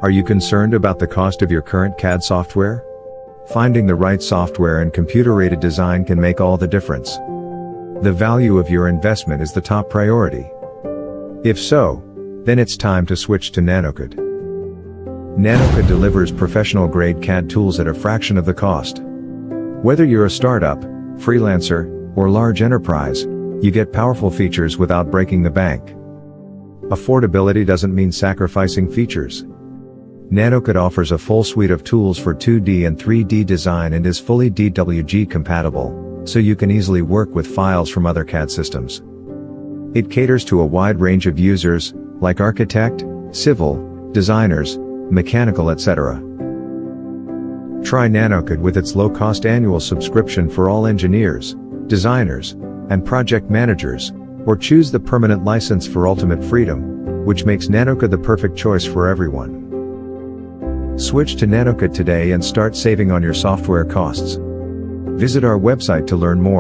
Are you concerned about the cost of your current CAD software? Finding the right software and computer-aided design can make all the difference. The value of your investment is the top priority. If so, then it's time to switch to nanoCAD. nanoCAD delivers professional-grade CAD tools at a fraction of the cost. Whether you're a startup, freelancer, or large enterprise, you get powerful features without breaking the bank. Affordability doesn't mean sacrificing features. nanoCAD offers a full suite of tools for 2D and 3D design and is fully DWG compatible, so you can easily work with files from other CAD systems. It caters to a wide range of users, like architect, civil, designers, mechanical, etc. Try nanoCAD with its low-cost annual subscription for all engineers, designers, and project managers, or choose the permanent license for ultimate freedom, which makes nanoCAD the perfect choice for everyone. Switch to nanoCAD today and start saving on your software costs. Visit our website to learn more.